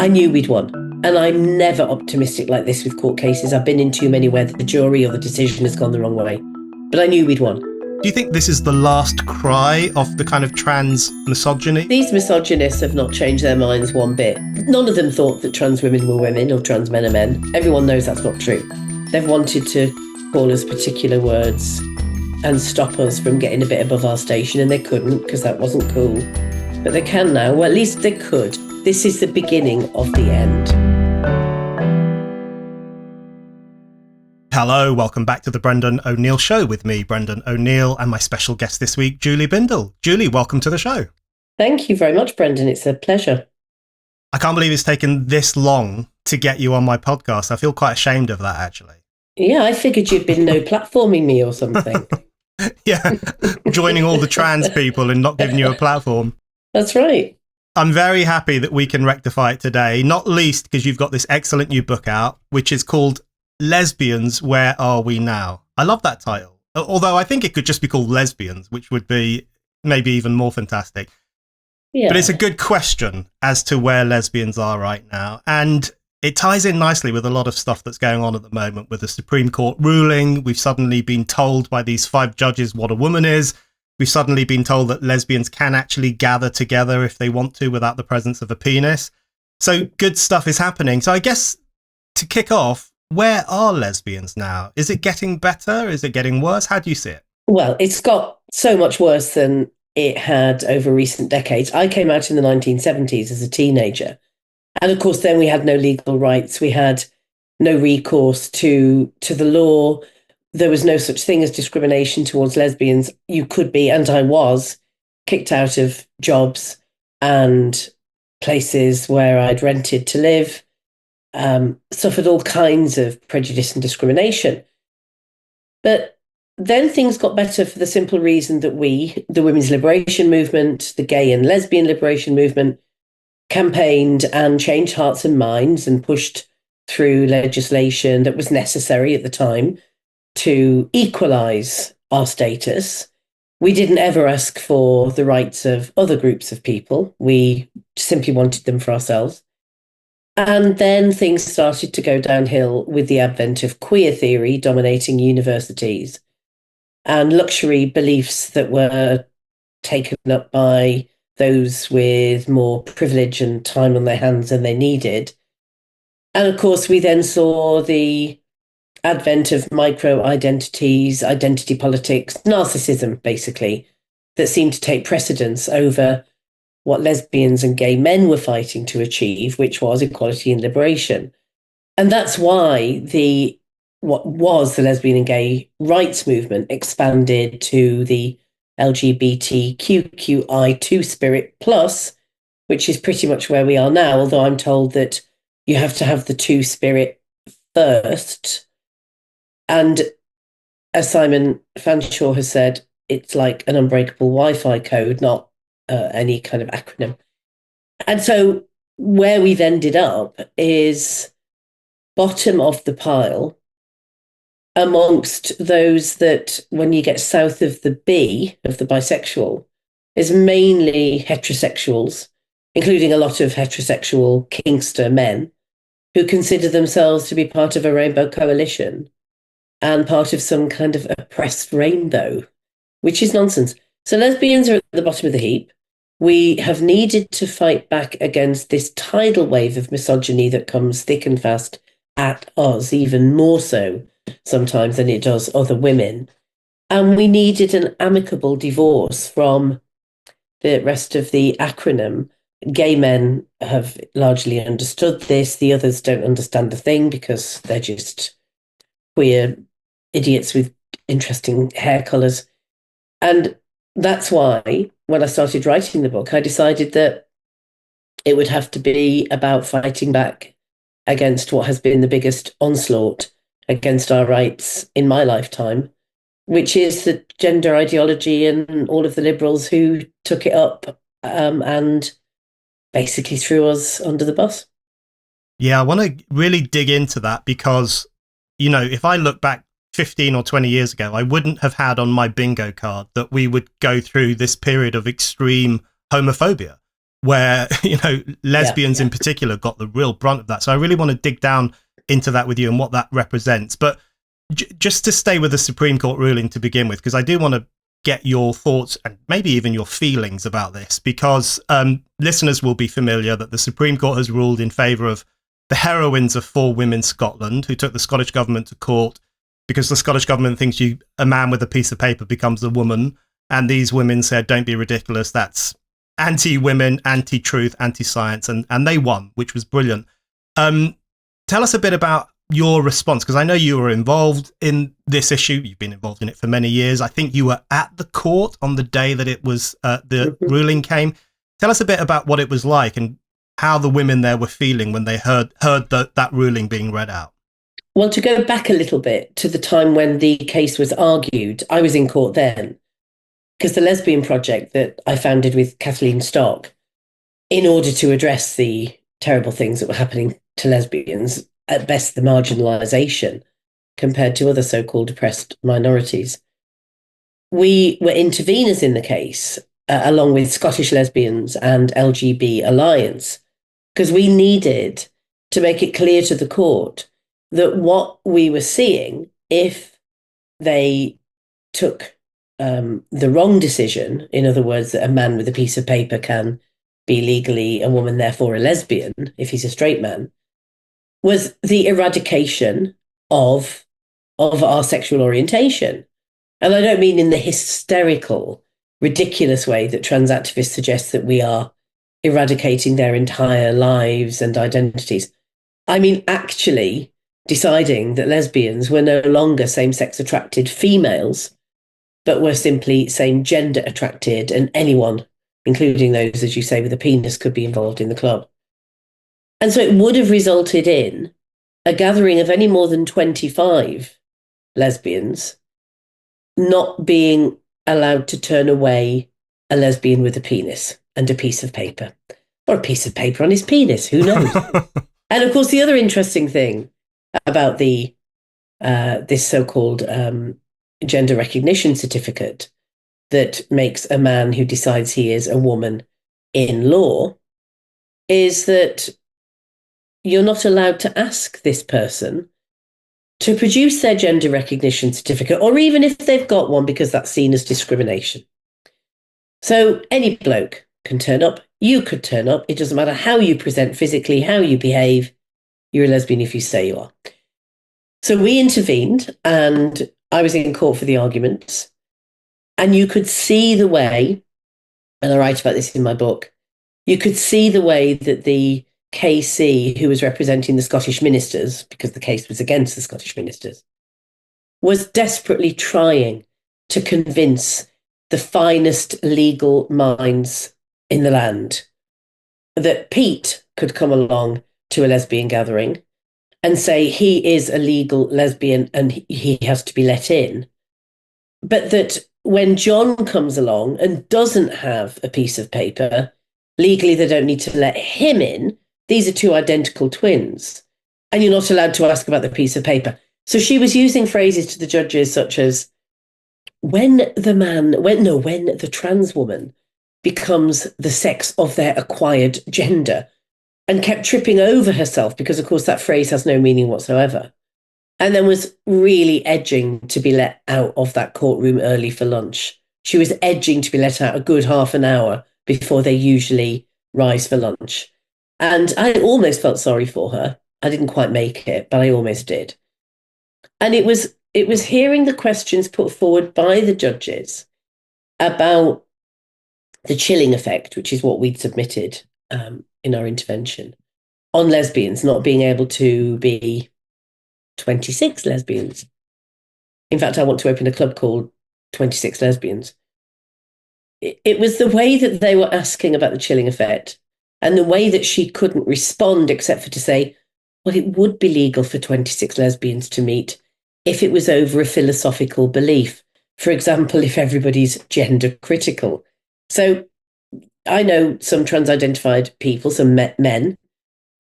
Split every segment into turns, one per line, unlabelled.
I knew we'd won. And I'm never optimistic like this with court cases. I've been in too many where the jury or the decision has gone the wrong way. But I knew we'd won.
Do you think this is the last cry of the kind of trans misogyny?
These misogynists have not changed their minds one bit. None of them thought that trans women were women or trans men are men. Everyone knows that's not true. They've wanted to call us particular words and stop us from getting a bit above our station, and they couldn't because that wasn't cool. But they can now. Well, at least they could. This is the beginning of the end.
Hello, welcome back to the Brendan O'Neill Show with me, Brendan O'Neill, and my special guest this week, Julie Bindel. Julie, welcome to the show.
Thank you very much, Brendan. It's a pleasure.
I can't believe it's taken this long to get you on my podcast. I feel quite ashamed of that, actually.
Yeah, I figured you'd been no platforming me or something.
Yeah, joining all the trans people and not giving you a platform.
That's right.
I'm very happy that we can rectify it today, not least because you've got this excellent new book out, which is called Lesbians, Where Are We Now? I love that title. Although I think it could just be called Lesbians, which would be maybe even more fantastic.
Yeah.
But it's a good question as to where lesbians are right now. And it ties in nicely with a lot of stuff that's going on at the moment with the Supreme Court ruling. We've suddenly been told by these 5 judges what a woman is. We've suddenly been told that lesbians can actually gather together if they want to without the presence of a penis. So good stuff is happening. So I guess to kick off, where are lesbians now? Is it getting better? Is it getting worse? How do you see it?
Well, it's got so much worse than it had over recent decades. I came out in the 1970s as a teenager. And of course, then we had no legal rights. We had no recourse to the law. There was no such thing as discrimination towards lesbians. You could be, and I was, kicked out of jobs and places where I'd rented to live. Suffered all kinds of prejudice and discrimination. But then things got better for the simple reason that we, the women's liberation movement, the gay and lesbian liberation movement, campaigned and changed hearts and minds and pushed through legislation that was necessary at the time to equalise our status. We didn't ever ask for the rights of other groups of people. We simply wanted them for ourselves. And then things started to go downhill with the advent of queer theory dominating universities and luxury beliefs that were taken up by those with more privilege and time on their hands than they needed. And of course, we then saw the advent of micro-identities, identity politics, narcissism, basically, that seemed to take precedence over what lesbians and gay men were fighting to achieve, which was equality and liberation. And that's why what was the lesbian and gay rights movement expanded to the LGBTQI2 spirit plus, which is pretty much where we are now, although I'm told that you have to have the 2 spirit first. And as Simon Fanshawe has said, it's like an unbreakable Wi-Fi code, not any kind of acronym. And so where we've ended up is bottom of the pile amongst those that, when you get south of the B, of the bisexual, is mainly heterosexuals, including a lot of heterosexual kinkster men who consider themselves to be part of a rainbow coalition and part of some kind of oppressed rainbow, which is nonsense. So lesbians are at the bottom of the heap. We have needed to fight back against this tidal wave of misogyny that comes thick and fast at us, even more so sometimes than it does other women. And we needed an amicable divorce from the rest of the acronym. Gay men have largely understood this. The others don't understand the thing because they're just queer idiots with interesting hair colours. And that's why, when I started writing the book, I decided that it would have to be about fighting back against what has been the biggest onslaught against our rights in my lifetime, which is the gender ideology and all of the liberals who took it up and basically threw us under the bus.
Yeah, I want to really dig into that because, you know, if I look back 15 or 20 years ago, I wouldn't have had on my bingo card that we would go through this period of extreme homophobia. where, lesbians
Yeah.
in particular got the real brunt of that. So I really want to dig down into that with you and what that represents. But just to stay with the Supreme Court ruling to begin with, because I do want to get your thoughts and maybe even your feelings about this, because listeners will be familiar that the Supreme Court has ruled in favour of the heroines of 4 Women Scotland, who took the Scottish government to court because the Scottish government thinks a man with a piece of paper becomes a woman. And these women said, don't be ridiculous. That's anti-women, anti-truth, anti-science. And they won, which was brilliant. Tell us a bit about your response, because I know you were involved in this issue. You've been involved in it for many years. I think you were at the court on the day that it was the ruling came. Tell us a bit about what it was like and how the women there were feeling when they heard that ruling being read out.
Well, to go back a little bit to the time when the case was argued, I was in court then, because the Lesbian Project that I founded with Kathleen Stock, in order to address the terrible things that were happening to lesbians, at best the marginalisation compared to other so-called oppressed minorities, we were interveners in the case, along with Scottish Lesbians and LGB Alliance, because we needed to make it clear to the court that what we were seeing, if they took the wrong decision, in other words, that a man with a piece of paper can be legally a woman, therefore a lesbian, if he's a straight man, was the eradication of our sexual orientation. And I don't mean in the hysterical, ridiculous way that trans activists suggest that we are eradicating their entire lives and identities. I mean, actually deciding that lesbians were no longer same-sex attracted females, but were simply same-gender attracted, and anyone, including those, as you say, with a penis, could be involved in the club. And so it would have resulted in a gathering of any more than 25 lesbians not being allowed to turn away a lesbian with a penis and a piece of paper, or a piece of paper on his penis, who knows? And of course, the other interesting thing about this so-called gender recognition certificate that makes a man who decides he is a woman in law is that you're not allowed to ask this person to produce their gender recognition certificate, or even if they've got one, because that's seen as discrimination. So any bloke can turn up, you could turn up, it doesn't matter how you present physically, how you behave, you're a lesbian if you say you are. So we intervened, and I was in court for the arguments, and you could see the way, and I write about this in my book, you could see the way that the KC, who was representing the Scottish ministers, because the case was against the Scottish ministers, was desperately trying to convince the finest legal minds in the land that Pete could come along to a lesbian gathering and say he is a legal lesbian and he has to be let in, but that when John comes along and doesn't have a piece of paper, legally they don't need to let him in. These are 2 identical twins, and you're not allowed to ask about the piece of paper. So she was using phrases to the judges such as, when the trans woman becomes the sex of their acquired gender, and kept tripping over herself because, of course, that phrase has no meaning whatsoever. And then was really edging to be let out of that courtroom early for lunch. She was edging to be let out a good half an hour before they usually rise for lunch. And I almost felt sorry for her. I didn't quite make it, but I almost did. And it was hearing the questions put forward by the judges about the chilling effect, which is what we'd submitted in our intervention, on lesbians not being able to be 26 lesbians. In fact, I want to open a club called 26 Lesbians. It was the way that they were asking about the chilling effect, and the way that she couldn't respond except for to say, well, it would be legal for 26 lesbians to meet if it was over a philosophical belief. For example, if everybody's gender critical. So I know some trans-identified people, some men,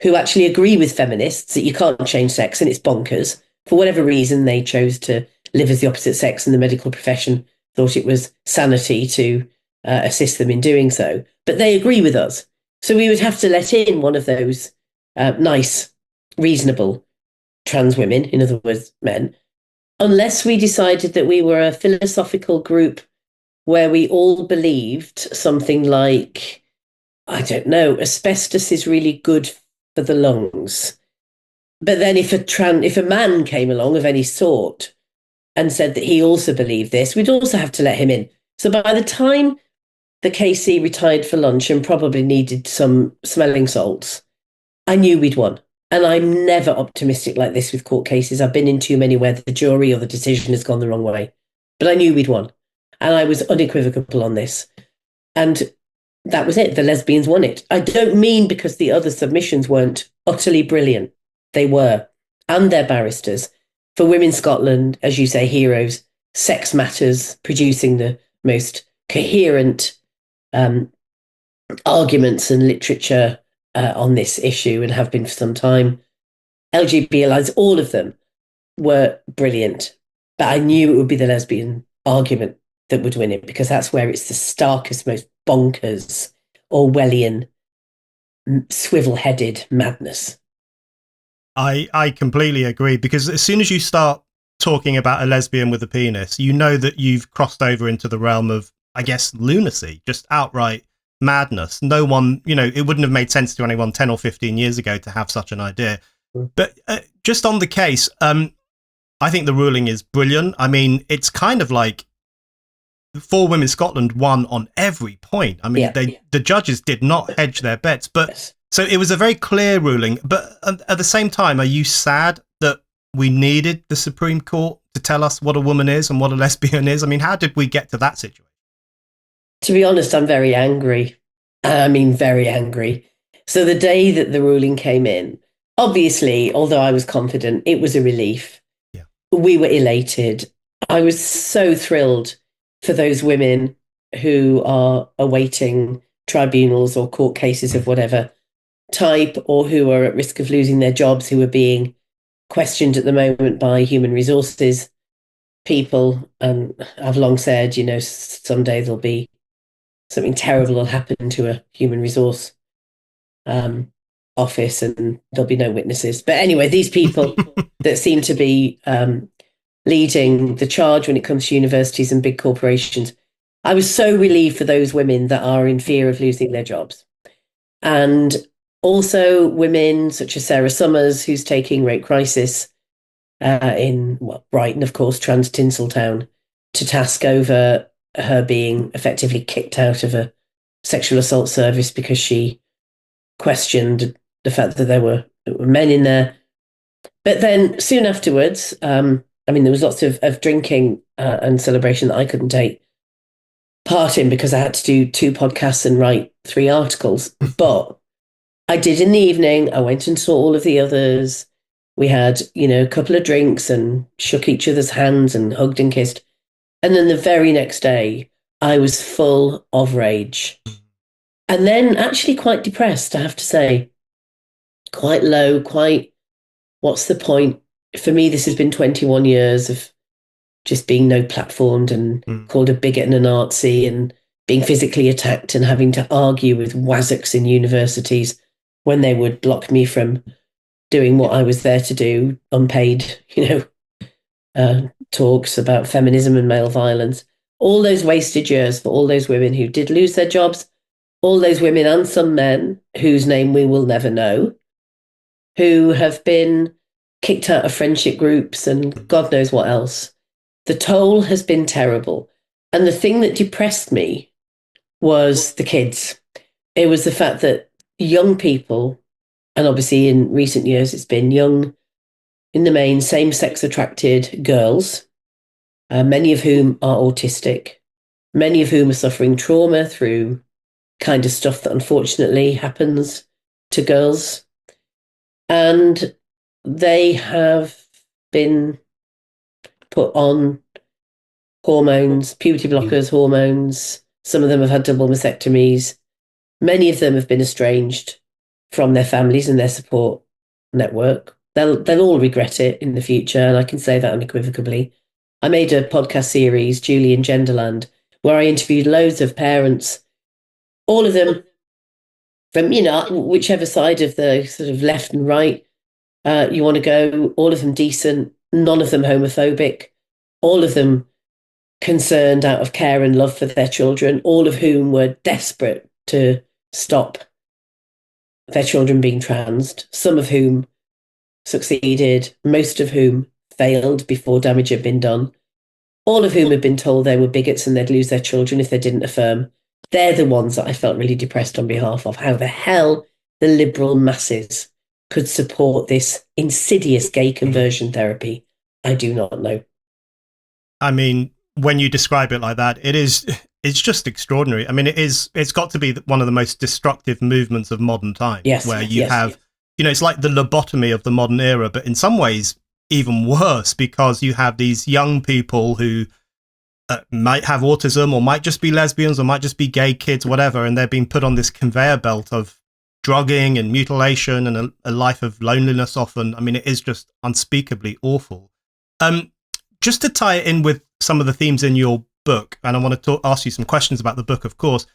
who actually agree with feminists that you can't change sex and it's bonkers. For whatever reason, they chose to live as the opposite sex, and the medical profession thought it was sanity to assist them in doing so. But they agree with us. So we would have to let in one of those nice, reasonable trans women, in other words, men, unless we decided that we were a philosophical group where we all believed something like, I don't know, asbestos is really good for the lungs. But then if a man came along of any sort and said that he also believed this, we'd also have to let him in. So by the time the KC retired for lunch and probably needed some smelling salts, I knew we'd won. And I'm never optimistic like this with court cases. I've been in too many where the jury or the decision has gone the wrong way. But I knew we'd won. And I was unequivocal on this. And that was it. The lesbians won it. I don't mean because the other submissions weren't utterly brilliant. They were. And their barristers. For Women Scotland, as you say, heroes, Sex Matters, producing the most coherent arguments and literature on this issue and have been for some time. LGBT Alliance, all of them were brilliant. But I knew it would be the lesbian argument that would win it because that's where it's the starkest, most bonkers, Orwellian, swivel-headed madness.
I completely agree, because as soon as you start talking about a lesbian with a penis, you know that you've crossed over into the realm of, I guess, lunacy, just outright madness. No one, it wouldn't have made sense to anyone 10 or 15 years ago to have such an idea. But just on the case, I think the ruling is brilliant. I mean, it's kind of like For Women Scotland won on every point. I mean, the judges did not hedge their bets, but yes. So it was a very clear ruling. But at the same time, are you sad that we needed the Supreme Court to tell us what a woman is and what a lesbian is? I mean, how did we get to that situation?
To be honest, I'm very angry. I mean, very angry. So the day that the ruling came in, obviously, although I was confident, it was a relief.
Yeah.
We were elated. I was so thrilled for those women who are awaiting tribunals or court cases of whatever type, or who are at risk of losing their jobs, who are being questioned at the moment by human resources people. And I've long said, someday there'll be something terrible will happen to a human resource office and there'll be no witnesses. But anyway, these people that seem to be leading the charge when it comes to universities and big corporations, I was so relieved for those women that are in fear of losing their jobs. And also women such as Sarah Summers, who's taking Rape Crisis in Brighton, of course, trans Tinseltown, to task over her being effectively kicked out of a sexual assault service because she questioned the fact that there were men in there. But then soon afterwards, there was lots of drinking and celebration that I couldn't take part in because I had to do 2 podcasts and write 3 articles. But I did in the evening. I went and saw all of the others. We had, a couple of drinks and shook each other's hands and hugged and kissed. And then the very next day, I was full of rage. And then actually quite depressed, I have to say. Quite low, what's the point? For me, this has been 21 years of just being no platformed and called a bigot and a Nazi and being physically attacked and having to argue with wazzocks in universities when they would block me from doing what I was there to do, unpaid, talks about feminism and male violence. All those wasted years for all those women who did lose their jobs, all those women and some men whose name we will never know, who have been kicked out of friendship groups and God knows what else. The toll has been terrible. And the thing that depressed me was the kids. It was the fact that young people, and obviously in recent years it's been young, in the main, same-sex attracted girls, many of whom are autistic, many of whom are suffering trauma through kind of stuff that unfortunately happens to girls. And they have been put on hormones, puberty blockers, hormones. Some of them have had double mastectomies. Many of them have been estranged from their families and their support network. They'll all regret it in the future, and I can say that unequivocally. I made a podcast series, Julie in Genderland, where I interviewed loads of parents, all of them from, whichever side of the sort of left and right you want to go, all of them decent, none of them homophobic, all of them concerned out of care and love for their children, all of whom were desperate to stop their children being transed, some of whom succeeded, most of whom failed before damage had been done, all of whom had been told they were bigots and they'd lose their children if they didn't affirm. They're the ones that I felt really depressed on behalf of. How the hell the liberal masses could support this insidious gay conversion therapy, I do not know.
I mean, when you describe it like that, it's just extraordinary. I mean, it's got to be one of the most destructive movements of modern times,
yes,
where you
yes,
have,
yes.
It's like the lobotomy of the modern era, but in some ways even worse, because you have these young people who might have autism or might just be lesbians or might just be gay kids, whatever, and they're being put on this conveyor belt of drugging and mutilation and a life of loneliness often. I mean, it is just unspeakably awful. Just to tie it in with some of the themes in your book, and I want to ask you some questions about the book, of course.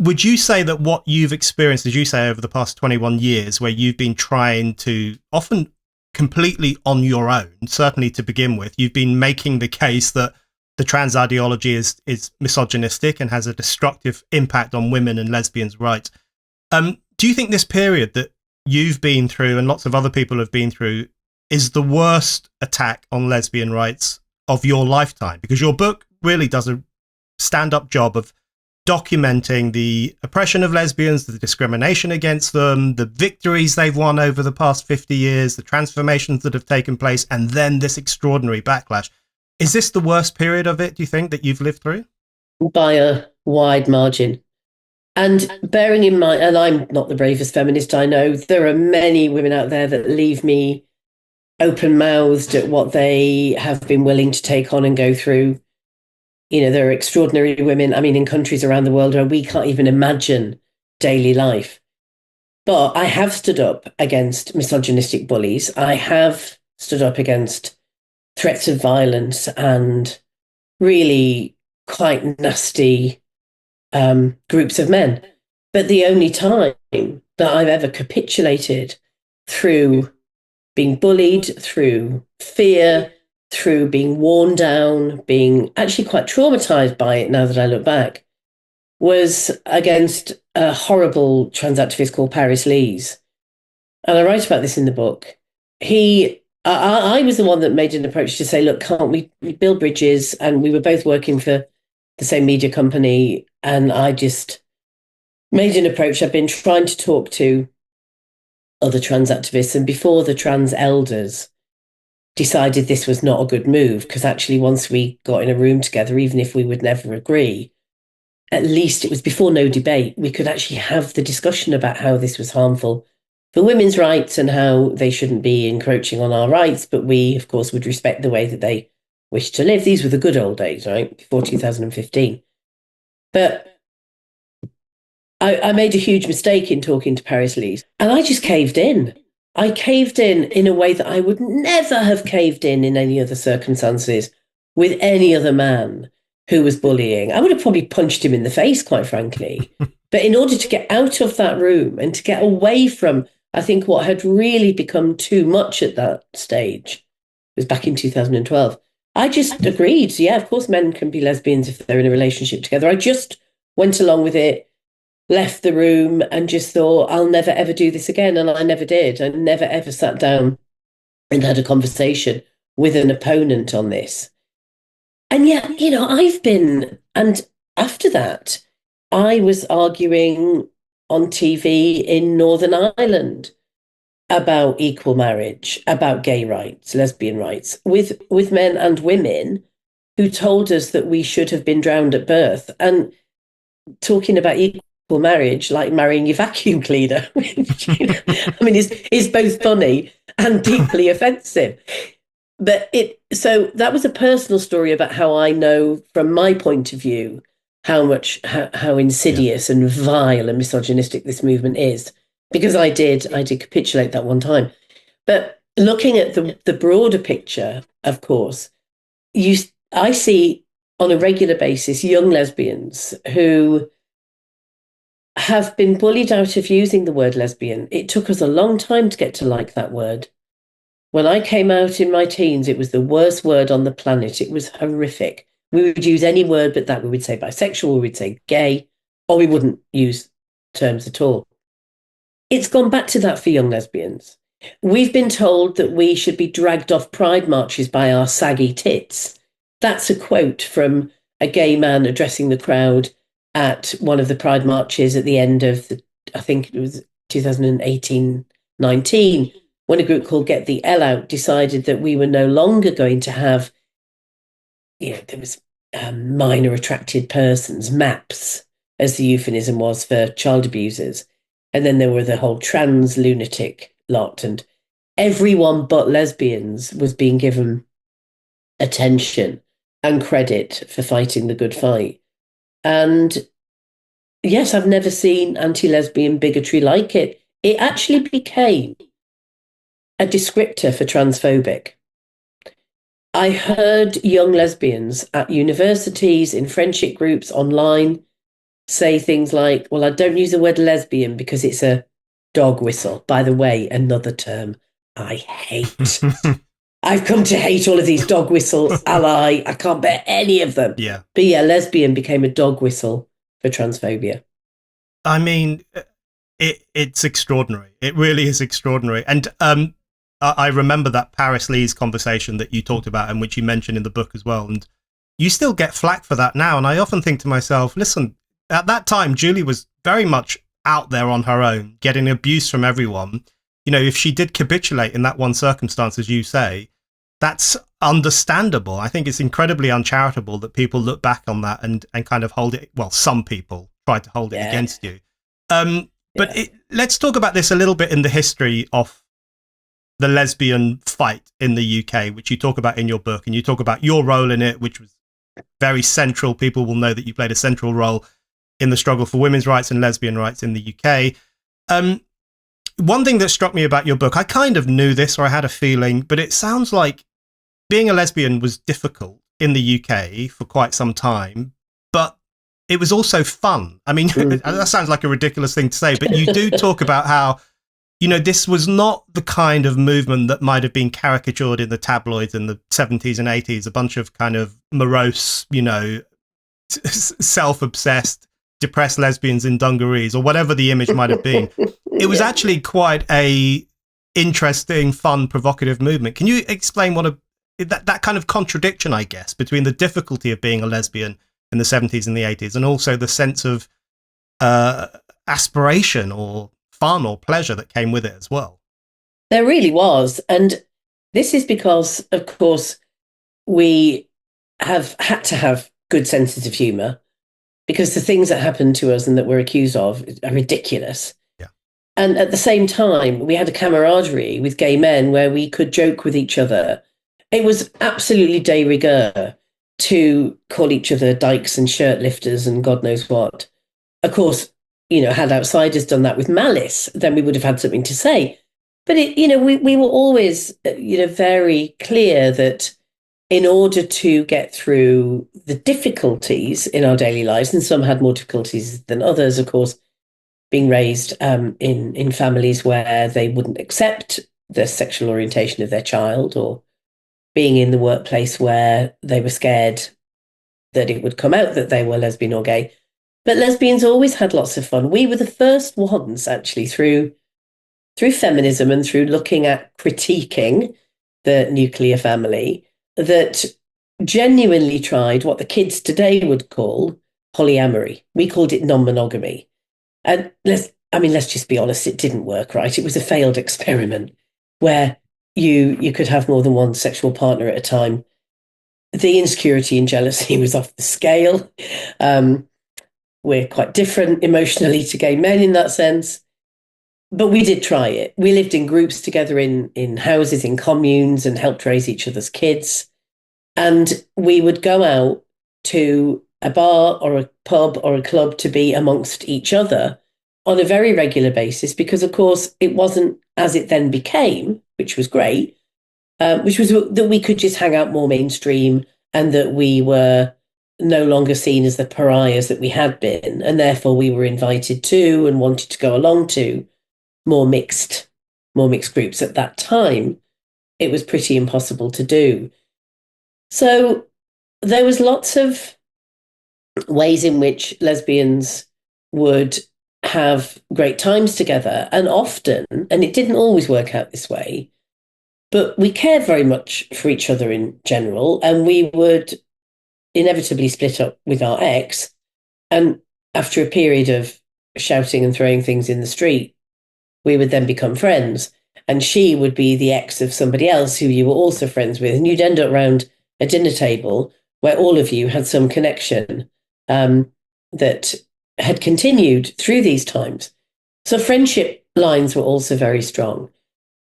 Would you say that what you've experienced, as you say, over the past 21 years, where you've been trying to, often completely on your own, certainly to begin with, you've been making the case that the trans ideology is misogynistic and has a destructive impact on women and lesbians' rights. Do you think this period that you've been through and lots of other people have been through is the worst attack on lesbian rights of your lifetime? Because your book really does a stand-up job of documenting the oppression of lesbians, the discrimination against them, the victories they've won over the past 50 years, the transformations that have taken place, and then this extraordinary backlash. Is this the worst period of it, do you think, that you've lived through?
By a wide margin. And bearing in mind, and I'm not the bravest feminist I know, there are many women out there that leave me open-mouthed at what they have been willing to take on and go through. There are extraordinary women, I mean, in countries around the world where we can't even imagine daily life. But I have stood up against misogynistic bullies. I have stood up against threats of violence and really quite nasty groups of men. But the only time that I've ever capitulated through being bullied, through fear, through being worn down, being actually quite traumatized by it now that I look back, was against a horrible trans activist called Paris Lees. And I write about this in the book. I was the one that made an approach to say, look, can't we build bridges? And we were both working for the same media company. And I just made an approach. I've been trying to talk to other trans activists, and before the trans elders decided this was not a good move, because actually once we got in a room together, even if we would never agree, at least it was before no debate, we could actually have the discussion about how this was harmful for women's rights and how they shouldn't be encroaching on our rights, but we, of course, would respect the way that they wish to live. These were the good old days, right? Before 2015. But I made a huge mistake in talking to Paris Lees, and I just caved in. I caved in a way that I would never have caved in any other circumstances with any other man who was bullying. I would have probably punched him in the face, quite frankly. But in order to get out of that room and to get away from, I think, what had really become too much at that stage, it was back in 2012, I just agreed. Yeah, of course men can be lesbians if they're in a relationship together. I just went along with it, left the room, and just thought, I'll never, ever do this again. And I never did. I never, ever sat down and had a conversation with an opponent on this. And yet, and after that, I was arguing on TV in Northern Ireland about equal marriage, about gay rights, lesbian rights, with men and women who told us that we should have been drowned at birth. And talking about equal marriage, like marrying your vacuum cleaner, which, I mean, is both funny and deeply offensive. But so that was a personal story about how I know, from my point of view, how insidious and vile and misogynistic this movement is, because I did capitulate that one time. But looking at the broader picture, of course, I see on a regular basis young lesbians who have been bullied out of using the word lesbian. It took us a long time to get to like that word. When I came out in my teens, it was the worst word on the planet. It was horrific. We would use any word but that. We would say bisexual, we would say gay, or we wouldn't use terms at all. It's gone back to that for young lesbians. We've been told that we should be dragged off pride marches by our saggy tits. That's a quote from a gay man addressing the crowd at one of the pride marches at the end of I think it was 2018-19, when a group called Get the L Out decided that we were no longer going to have, there was minor attracted persons, MAPS, as the euphemism was for child abusers. And then there were the whole trans lunatic lot, and everyone but lesbians was being given attention and credit for fighting the good fight. And yes, I've never seen anti-lesbian bigotry like it. It actually became a descriptor for transphobic. I heard young lesbians at universities, in friendship groups, online, say things like, well, I don't use the word lesbian because it's a dog whistle. By the way, another term I hate. I've come to hate all of these dog whistle ally. I can't bear any of them.
Yeah.
But yeah, lesbian became a dog whistle for transphobia.
I mean, it's extraordinary. It really is extraordinary. And I remember that Paris Lee's conversation that you talked about and which you mentioned in the book as well. And you still get flack for that now. And I often think to myself, listen, at that time, Julie was very much out there on her own, getting abuse from everyone. You know, if she did capitulate in that one circumstance, as you say, that's understandable. I think it's incredibly uncharitable that people look back on that and kind of hold it. Well, some people try to hold it against you. But let's talk about this a little bit in the history of the lesbian fight in the UK, which you talk about in your book, and you talk about your role in it, which was very central. People will know that you played a central role in the struggle for women's rights and lesbian rights in the UK. One thing that struck me about your book, I kind of knew this, or I had a feeling, but it sounds like being a lesbian was difficult in the UK for quite some time, but it was also fun. I mean, that sounds like a ridiculous thing to say, but you do talk about how, you know, this was not the kind of movement that might have been caricatured in the tabloids in the 70s and 80s, a bunch of kind of morose, you know, self-obsessed, depressed lesbians in dungarees, or whatever the image might have been. It was actually quite a interesting, fun, provocative movement. Can you explain what that kind of contradiction, I guess, between the difficulty of being a lesbian in the 70s and the 80s and also the sense of aspiration or fun or pleasure that came with it as well?
There really was. And this is because, of course, we have had to have good senses of humour, because the things that happened to us and that we're accused of are ridiculous.
Yeah.
And at the same time, we had a camaraderie with gay men where we could joke with each other. It was absolutely de rigueur to call each other dykes and shirt lifters and God knows what. Of course, you know, had outsiders done that with malice, then we would have had something to say. But, we were always, very clear that in order to get through the difficulties in our daily lives, and some had more difficulties than others, of course, being raised in families where they wouldn't accept the sexual orientation of their child, or being in the workplace where they were scared that it would come out that they were lesbian or gay. But lesbians always had lots of fun. We were the first ones, actually, through feminism and through looking at critiquing the nuclear family, that genuinely tried what the kids today would call polyamory. We called it non-monogamy. And let's just be honest, it didn't work, right? It was a failed experiment where you could have more than one sexual partner at a time. The insecurity and jealousy was off the scale. We're quite different emotionally to gay men in that sense. But we did try it. We lived in groups together in houses, in communes, and helped raise each other's kids. And we would go out to a bar or a pub or a club to be amongst each other on a very regular basis, because, of course, it wasn't as it then became, which was great, which was that we could just hang out more mainstream and that we were no longer seen as the pariahs that we had been, and therefore we were invited to and wanted to go along to more mixed groups at that time. It was pretty impossible to do. So there was lots of ways in which lesbians would have great times together, and often, and it didn't always work out this way, but we cared very much for each other in general, and we would inevitably split up with our ex. And after a period of shouting and throwing things in the street, we would then become friends. And she would be the ex of somebody else who you were also friends with. And you'd end up around a dinner table where all of you had some connection that had continued through these times. So friendship lines were also very strong.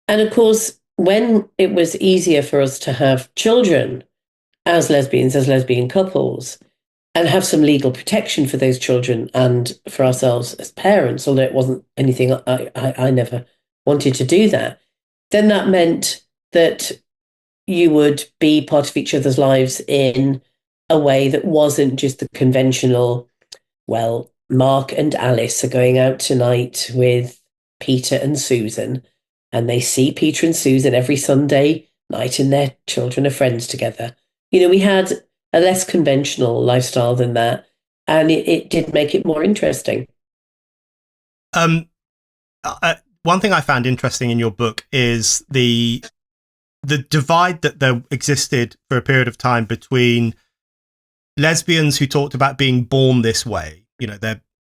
And of course, when it was easier for us to have children as lesbians, as lesbian couples, and have some legal protection for those children and for ourselves as parents, although it wasn't anything I never wanted to do that, then that meant that you would be part of each other's lives in a way that wasn't just the conventional, well, Mark and Alice are going out tonight with Peter and Susan, and they see Peter and Susan every Sunday night and their children are friends together. You know, we had a less conventional lifestyle than that, and it did make it more interesting.
One thing I found interesting in your book is the divide that there existed for a period of time between lesbians who talked about being born this way. You know,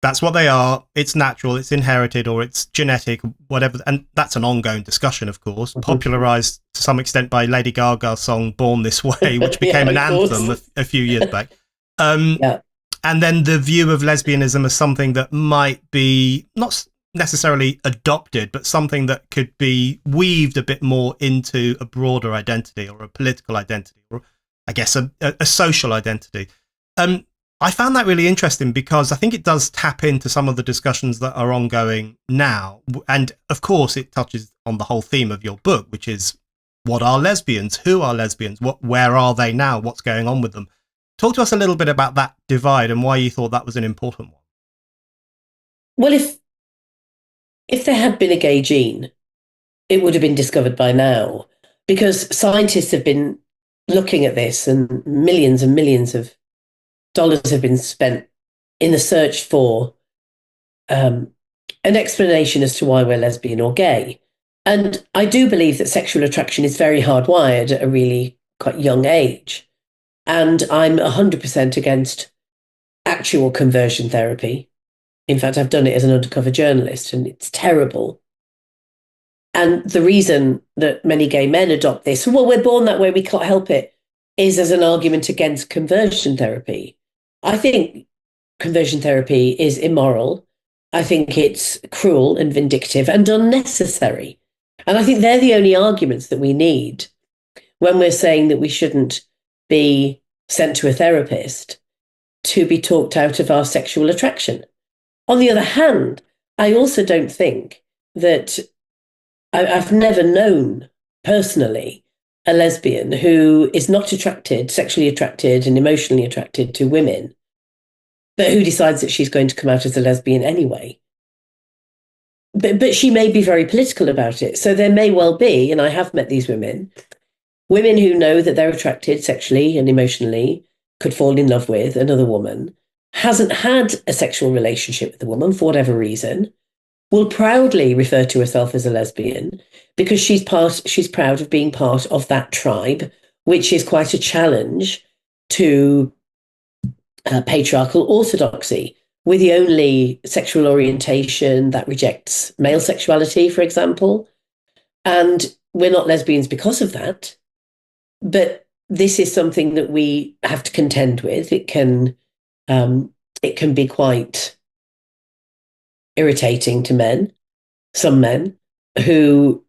that's what they are. It's natural, it's inherited, or it's genetic, whatever. And that's an ongoing discussion, of course, popularized to some extent by Lady Gaga's song Born This Way, which became an anthem a few years back.
Yeah.
And then the view of lesbianism as something that might be not necessarily adopted, but something that could be weaved a bit more into a broader identity or a political identity, or I guess a social identity. I found that really interesting because I think it does tap into some of the discussions that are ongoing now. And of course, it touches on the whole theme of your book, which is what are lesbians? Who are lesbians? Where are they now? What's going on with them? Talk to us a little bit about that divide and why you thought that was an important one.
Well, if there had been a gay gene, it would have been discovered by now, because scientists have been looking at this and millions of dollars have been spent in the search for an explanation as to why we're lesbian or gay. And I do believe that sexual attraction is very hardwired at a really quite young age. And I'm 100% against actual conversion therapy. In fact, I've done it as an undercover journalist, and it's terrible. And the reason that many gay men adopt this, well, we're born that way, we can't help it, is as an argument against conversion therapy. I think conversion therapy is immoral. I think it's cruel and vindictive and unnecessary. And I think they're the only arguments that we need when we're saying that we shouldn't be sent to a therapist to be talked out of our sexual attraction. On the other hand, I also don't think that I've never known personally a lesbian who is not sexually attracted and emotionally attracted to women, but who decides that she's going to come out as a lesbian anyway. But she may be very political about it. So there may well be, and I have met these women who know that they're attracted sexually and emotionally, could fall in love with another woman, hasn't had a sexual relationship with the woman for whatever reason, will proudly refer to herself as a lesbian because she's proud of being part of that tribe, which is quite a challenge to patriarchal orthodoxy. We're the only sexual orientation that rejects male sexuality, for example. And we're not lesbians because of that. But this is something that we have to contend with. It can be quite irritating to some men who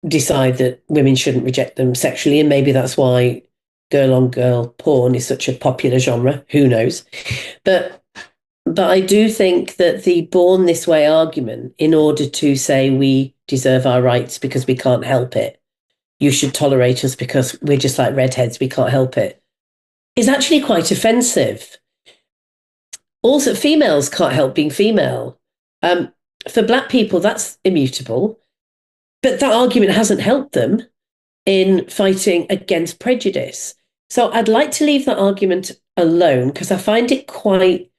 decide that women shouldn't reject them sexually. And maybe that's why girl on girl porn is such a popular genre. Who knows? But I do think that the born this way argument, in order to say we deserve our rights because we can't help it, you should tolerate us because we're just like redheads, we can't help it, is actually quite offensive. Also, females can't help being female. Um, for black people, that's immutable. But that argument hasn't helped them in fighting against prejudice. So I'd like to leave that argument alone because I find it quite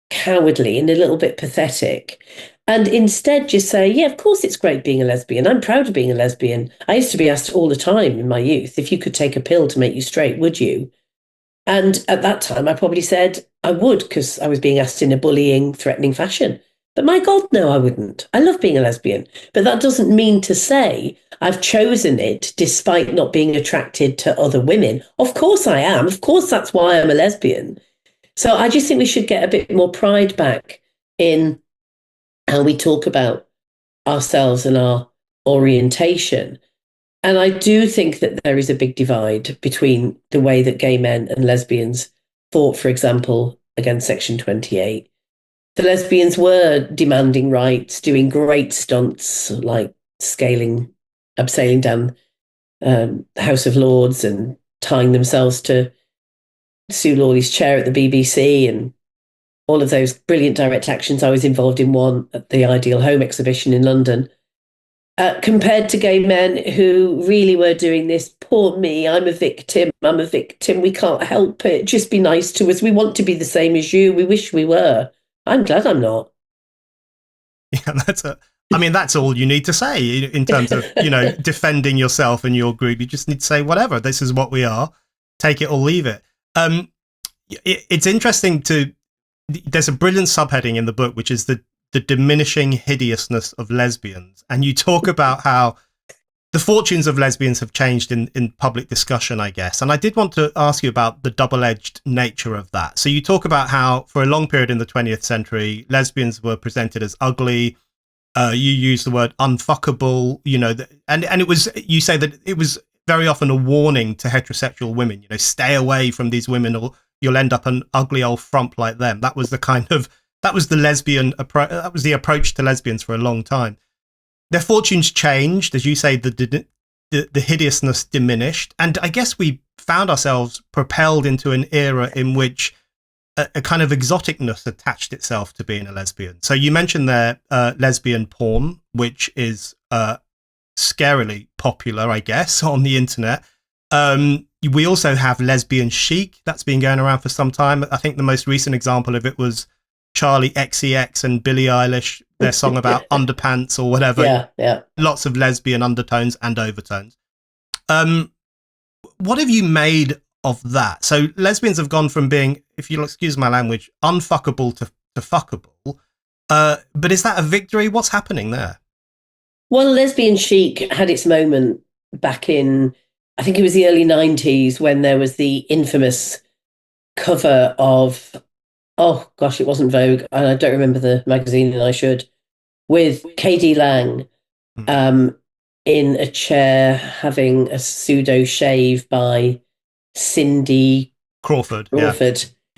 cowardly and a little bit pathetic. And instead just say, yeah, of course it's great being a lesbian. I'm proud of being a lesbian. I used to be asked all the time in my youth, if you could take a pill to make you straight, would you? And at that time, I probably said I would because I was being asked in a bullying, threatening fashion. But my God, no, I wouldn't. I love being a lesbian. But that doesn't mean to say I've chosen it despite not being attracted to other women. Of course I am. Of course that's why I'm a lesbian. So I just think we should get a bit more pride back in how we talk about ourselves and our orientation. And I do think that there is a big divide between the way that gay men and lesbians fought, for example, against Section 28. The lesbians were demanding rights, doing great stunts like abseiling down the House of Lords and tying themselves to Sue Lawley's chair at the BBC and all of those brilliant direct actions. I was involved in one at the Ideal Home exhibition in London. Compared to gay men who really were doing this, poor me, I'm a victim, we can't help it, just be nice to us, we want to be the same as you, we wish we were. I'm glad I'm not.
Yeah, that's all you need to say in terms of, defending yourself and your group. You just need to say, whatever, this is what we are, take it or leave it. It's interesting there's a brilliant subheading in the book, which is the diminishing hideousness of lesbians. And you talk about how the fortunes of lesbians have changed in public discussion, I guess. And I did want to ask you about the double-edged nature of that. So you talk about how for a long period in the 20th century, lesbians were presented as ugly. You use the word unfuckable, and it was, you say that it was very often a warning to heterosexual women, stay away from these women or you'll end up an ugly old frump like them. That was the lesbian approach. That was the approach to lesbians for a long time. Their fortunes changed, as you say, the hideousness diminished, and I guess we found ourselves propelled into an era in which a kind of exoticness attached itself to being a lesbian. So you mentioned there lesbian porn, which is scarily popular, I guess, on the internet. We also have lesbian chic. That's been going around for some time. I think the most recent example of it was Charlie XCX and Billie Eilish, their song about underpants or whatever.
Yeah.
Lots of lesbian undertones and overtones. What have you made of that? So lesbians have gone from being, if you'll excuse my language, unfuckable to fuckable. But is that a victory? What's happening there?
Well, lesbian chic had its moment back in, I think it was the early 90s, when there was the infamous cover of, oh gosh, it wasn't Vogue, and I don't remember the magazine, and I should, with KD Lang in a chair having a pseudo shave by Cindy
Crawford.
Yeah.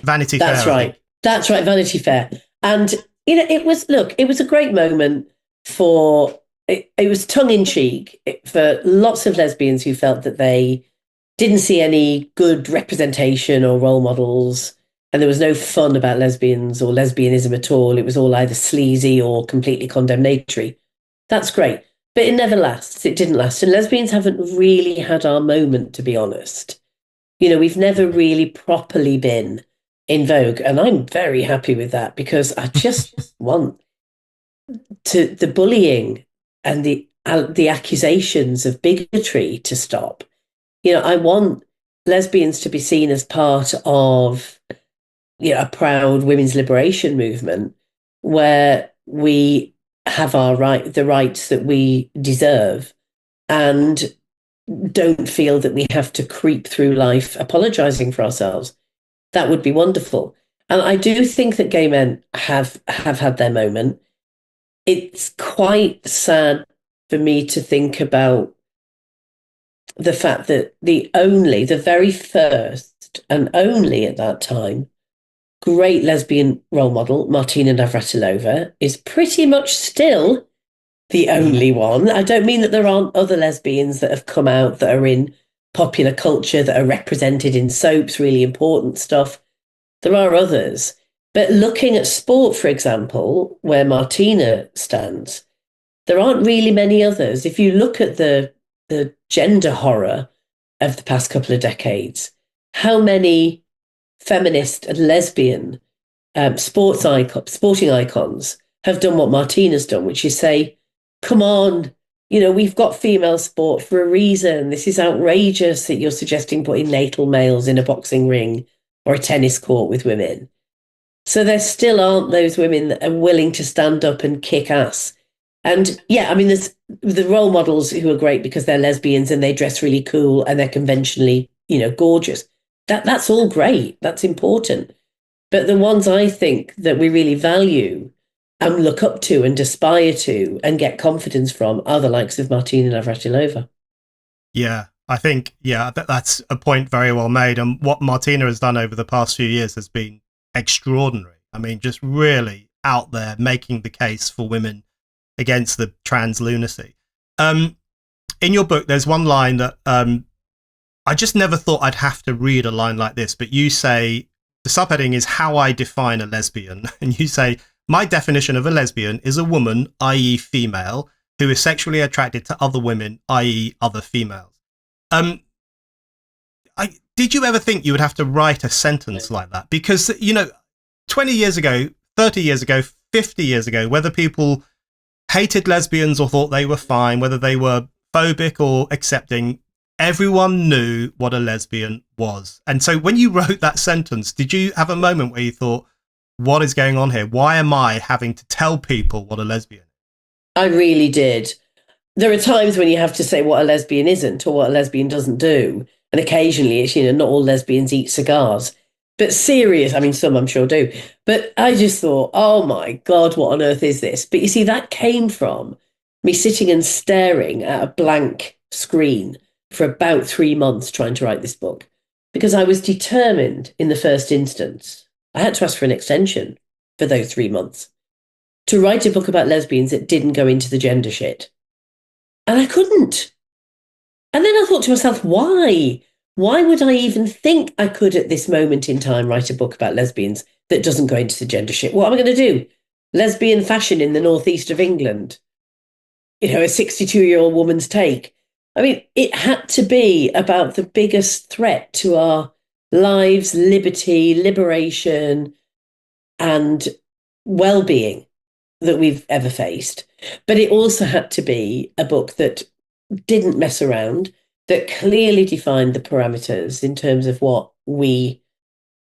Vanity
That's
Fair.
Right. That's right, Vanity Fair. And it was a great moment for it was tongue in cheek for lots of lesbians who felt that they didn't see any good representation or role models. And there was no fun about lesbians or lesbianism at all. It was all either sleazy or completely condemnatory. That's great. But it never lasts. It didn't last. And lesbians haven't really had our moment, to be honest. We've never really properly been in vogue. And I'm very happy with that because I just want the bullying and the accusations of bigotry to stop. I want lesbians to be seen as part of a proud women's liberation movement where we have the rights that we deserve and don't feel that we have to creep through life apologizing for ourselves. That would be wonderful. And I do think that gay men have had their moment. It's quite sad for me to think about the fact that the very first and only at that time great lesbian role model, Martina Navratilova, is pretty much still the only one. I don't mean that there aren't other lesbians that have come out that are in popular culture that are represented in soaps, really important stuff. There are others. But looking at sport, for example, where Martina stands, there aren't really many others. If you look at the gender horror of the past couple of decades, how many feminist and lesbian sporting icons have done what Martina's done, which is say, come on, we've got female sport for a reason. This is outrageous that you're suggesting putting natal males in a boxing ring or a tennis court with women. So there still aren't those women that are willing to stand up and kick ass. And yeah, I mean, there's the role models who are great because they're lesbians and they dress really cool and they're conventionally, gorgeous. That's all great. That's important. But the ones I think that we really value and look up to and aspire to and get confidence from are the likes of Martina Navratilova.
Yeah, I think, that's a point very well made. And what Martina has done over the past few years has been extraordinary. I mean, just really out there making the case for women against the trans lunacy. In your book, there's one line that I just never thought I'd have to read a line like this, but you say, the subheading is how I define a lesbian. And you say, my definition of a lesbian is a woman, i.e. female, who is sexually attracted to other women, i.e. other females. Did you ever think you would have to write a sentence like that? Because, 20 years ago, 30 years ago, 50 years ago, whether people hated lesbians or thought they were fine, whether they were phobic or accepting, everyone knew what a lesbian was. And so when you wrote that sentence, did you have a moment where you thought, what is going on here? Why am I having to tell people what a lesbian is?
I really did. There are times when you have to say what a lesbian isn't or what a lesbian doesn't do. And occasionally it's, not all lesbians eat cigars. But serious, I mean, some I'm sure do. But I just thought, oh my God, what on earth is this? But you see, that came from me sitting and staring at a blank screen for about 3 months trying to write this book. Because I was determined in the first instance, I had to ask for an extension for those 3 months, to write a book about lesbians that didn't go into the gender shit. And I couldn't. And then I thought to myself, why? Why would I even think I could at this moment in time write a book about lesbians that doesn't go into the gender shit? What am I going to do? Lesbian fashion in the northeast of England? A 62-year-old woman's take. I mean, it had to be about the biggest threat to our lives, liberty, liberation, and well-being that we've ever faced. But it also had to be a book that didn't mess around, that clearly defined the parameters in terms of what we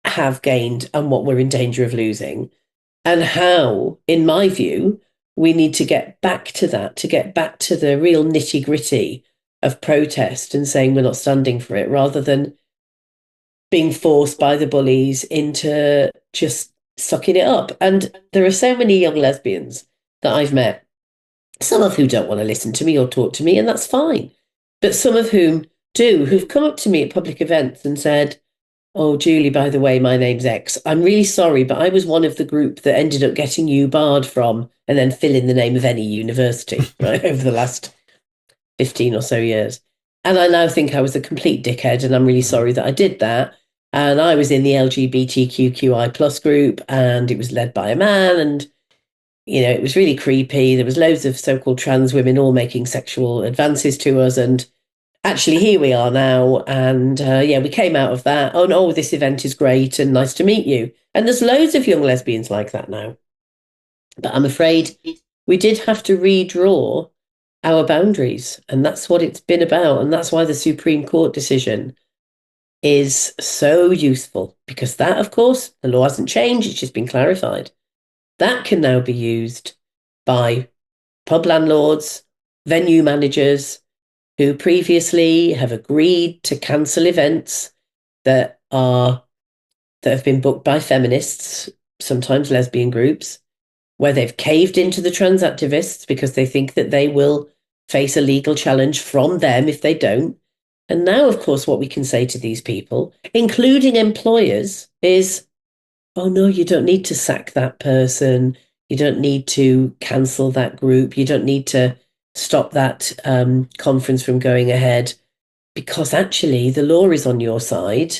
have gained and what we're in danger of losing, and how, in my view, we need to get back to that, to get back to the real nitty-gritty of protest and saying we're not standing for it, rather than being forced by the bullies into just sucking it up. And there are so many young lesbians that I've met, some of who don't want to listen to me or talk to me, and that's fine. But some of whom do, who've come up to me at public events and said, oh, Julie, by the way, my name's X. I'm really sorry, but I was one of the group that ended up getting you barred from, and then fill in the name of any university, right, over the last 15 or so years. And I now think I was a complete dickhead, and I'm really sorry that I did that. And I was in the LGBTQI plus group, and it was led by a man, and it was really creepy. There was loads of so-called trans women all making sexual advances to us. And actually, here we are now. And we came out of that. Oh, no, this event is great and nice to meet you. And there's loads of young lesbians like that now. But I'm afraid we did have to redraw our boundaries. And that's what it's been about. And that's why the Supreme Court decision is so useful. Because that, of course, the law hasn't changed. It's just been clarified. That can now be used by pub landlords, venue managers who previously have agreed to cancel events that have been booked by feminists, sometimes lesbian groups, where they've caved into the trans activists because they think that they will face a legal challenge from them if they don't. And now, of course, what we can say to these people, including employers, is, oh, no, you don't need to sack that person. You don't need to cancel that group. You don't need to stop that conference from going ahead, because actually the law is on your side.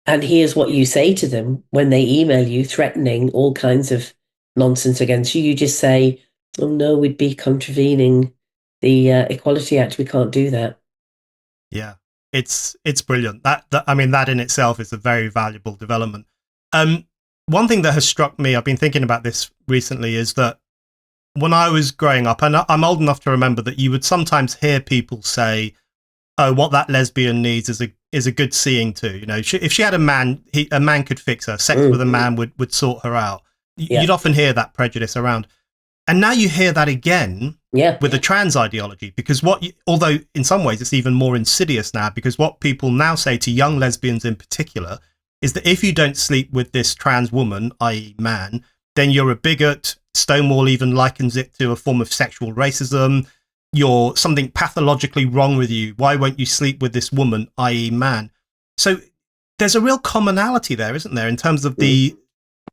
And here's what you say to them when they email you threatening all kinds of nonsense against you. You just say, oh no, we'd be contravening the Equality Act. We can't do that.
Yeah, it's brilliant. That in itself is a very valuable development. One thing that has struck me, I've been thinking about this recently, is that when I was growing up, and I'm old enough to remember that you would sometimes hear people say, oh, what that lesbian needs is a good seeing to. You know, if she had a man, a man could fix her. Sex with a man would sort her out. You'd often hear that prejudice around. And now you hear that again with the trans ideology, because although in some ways it's even more insidious now, because what people now say to young lesbians in particular is that if you don't sleep with this trans woman, i.e. man, then you're a bigot. Stonewall even likens it to a form of sexual racism. You're something pathologically wrong with you. Why won't you sleep with this woman, i.e. man? So there's a real commonality there, isn't there, in terms of the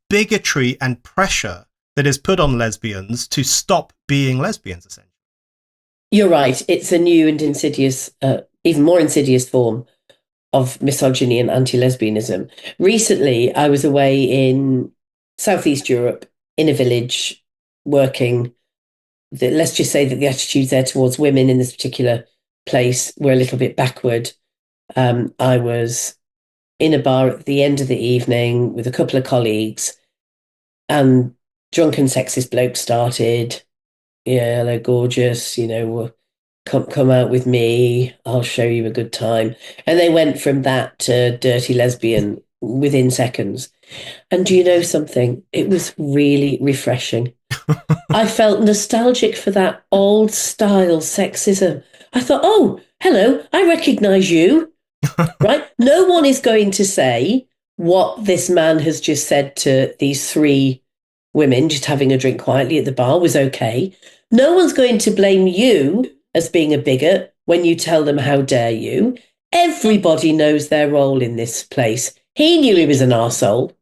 bigotry and pressure that is put on lesbians to stop being lesbians, essentially.
You're right. It's a new and insidious, even more insidious form of misogyny and anti-lesbianism. Recently, I was away in Southeast Europe in a village working. Let's just say that the attitudes there towards women in this particular place were a little bit backward. I was in a bar at the end of the evening with a couple of colleagues, and drunken sexist bloke started, yeah, hello, gorgeous, come out with me, I'll show you a good time. And they went from that to dirty lesbian within seconds. And do you know something? It was really refreshing. I felt nostalgic for that old style sexism. I thought, oh, hello, I recognize you, right? No one is going to say what this man has just said to these three women just having a drink quietly at the bar was okay. No one's going to blame you as being a bigot when you tell them, how dare you? Everybody knows their role in this place. He knew he was an arsehole.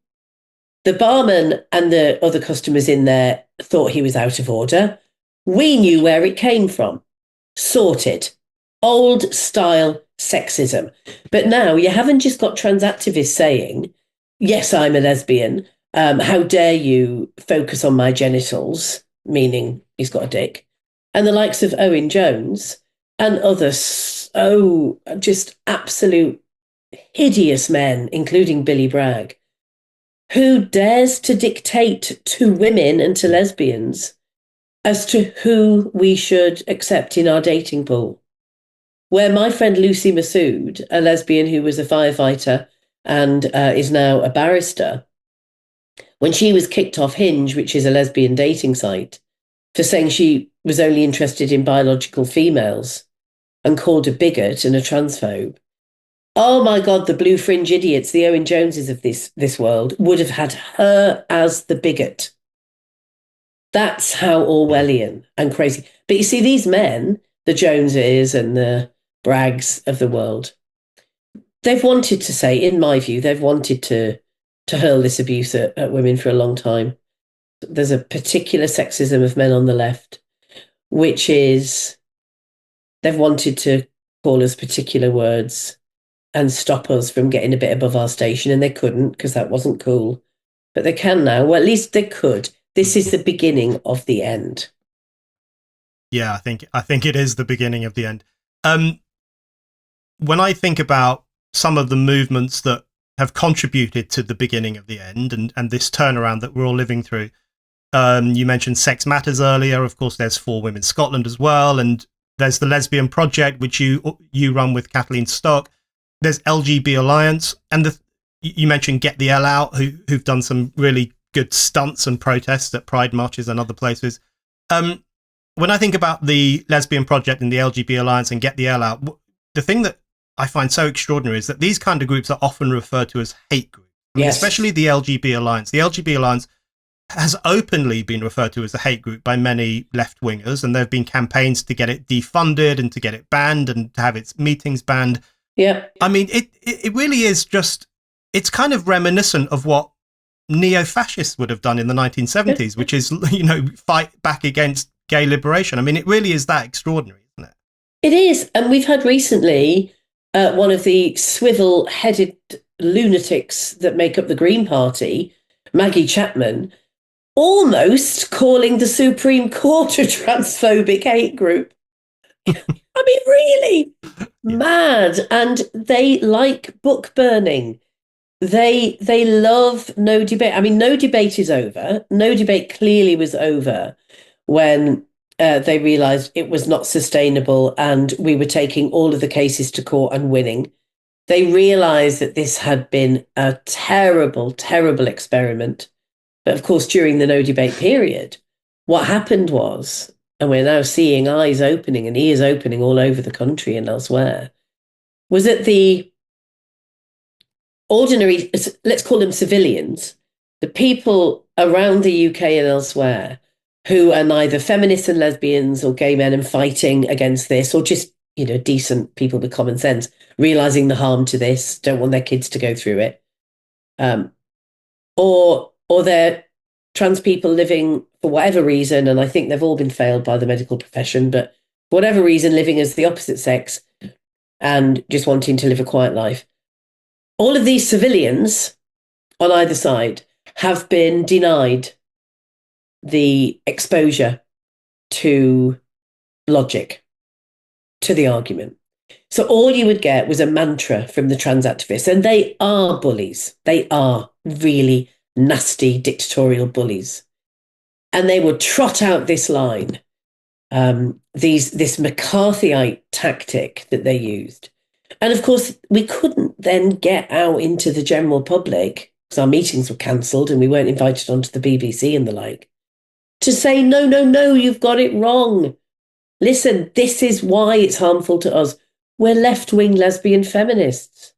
The barman and the other customers in there thought he was out of order. We knew where it came from. Sorted. Old style sexism. But now you haven't just got trans activists saying, yes, I'm a lesbian. How dare you focus on my genitals, meaning he's got a dick. And the likes of Owen Jones and others, just absolute hideous men, including Billy Bragg, who dares to dictate to women and to lesbians as to who we should accept in our dating pool. Where my friend Lucy Massoud, a lesbian who was a firefighter and is now a barrister, when she was kicked off Hinge, which is a lesbian dating site, for saying she was only interested in biological females and called a bigot and a transphobe, oh my God, the blue fringe idiots, the Owen Joneses of this world, would have had her as the bigot. That's how Orwellian and crazy. But you see, these men, the Joneses and the Braggs of the world, they've wanted to say, in my view, they've wanted to hurl this abuse at women for a long time. There's a particular sexism of men on the left, which is they've wanted to call us particular words and stop us from getting a bit above our station, and they couldn't because that wasn't cool. But they can now. Well, at least they could. This is the beginning of the end.
Yeah, I think it is the beginning of the end. When I think about some of the movements that have contributed to the beginning of the end and this turnaround that we're all living through, you mentioned Sex Matters earlier. Of course, there's For Women Scotland as well, and there's the Lesbian Project, which you run with Kathleen Stock. There's LGB Alliance, and you mentioned Get the L Out, who've done some really good stunts and protests at Pride marches and other places. When I think about the Lesbian Project and the LGB Alliance and Get the L Out, the thing that I find so extraordinary is that these kind of groups are often referred to as hate groups. I mean, especially the LGB Alliance. The LGB Alliance has openly been referred to as a hate group by many left-wingers, and there have been campaigns to get it defunded and to get it banned and to have its meetings banned.
Yeah.
I mean, it really is just, it's kind of reminiscent of what neo-fascists would have done in the 1970s, which is, fight back against gay liberation. I mean, it really is that extraordinary, isn't it?
It is. And we've had recently one of the swivel-headed lunatics that make up the Green Party, Maggie Chapman, almost calling the Supreme Court a transphobic hate group. I mean, really
Yeah.
mad. And they like book burning. They love no debate. I mean, no debate is over. No debate clearly was over when they realised it was not sustainable and we were taking all of the cases to court and winning. They realised that this had been a terrible, terrible experiment. But of course, during the no debate period, what happened was, and we're now seeing eyes opening and ears opening all over the country and elsewhere, was that the ordinary, let's call them civilians, the people around the UK and elsewhere who are neither feminists and lesbians or gay men and fighting against this, or just, decent people with common sense, realizing the harm to this, don't want their kids to go through it. Or they're trans people living for whatever reason, and I think they've all been failed by the medical profession, but for whatever reason, living as the opposite sex and just wanting to live a quiet life. All of these civilians on either side have been denied the exposure to logic, to the argument. So all you would get was a mantra from the trans activists, and they are bullies. They are really nasty dictatorial bullies. And they would trot out this line, this McCarthyite tactic that they used. And of course, we couldn't then get out into the general public, because our meetings were cancelled and we weren't invited onto the BBC and the like, to say, no, no, no, you've got it wrong. Listen, this is why it's harmful to us. We're left-wing lesbian feminists.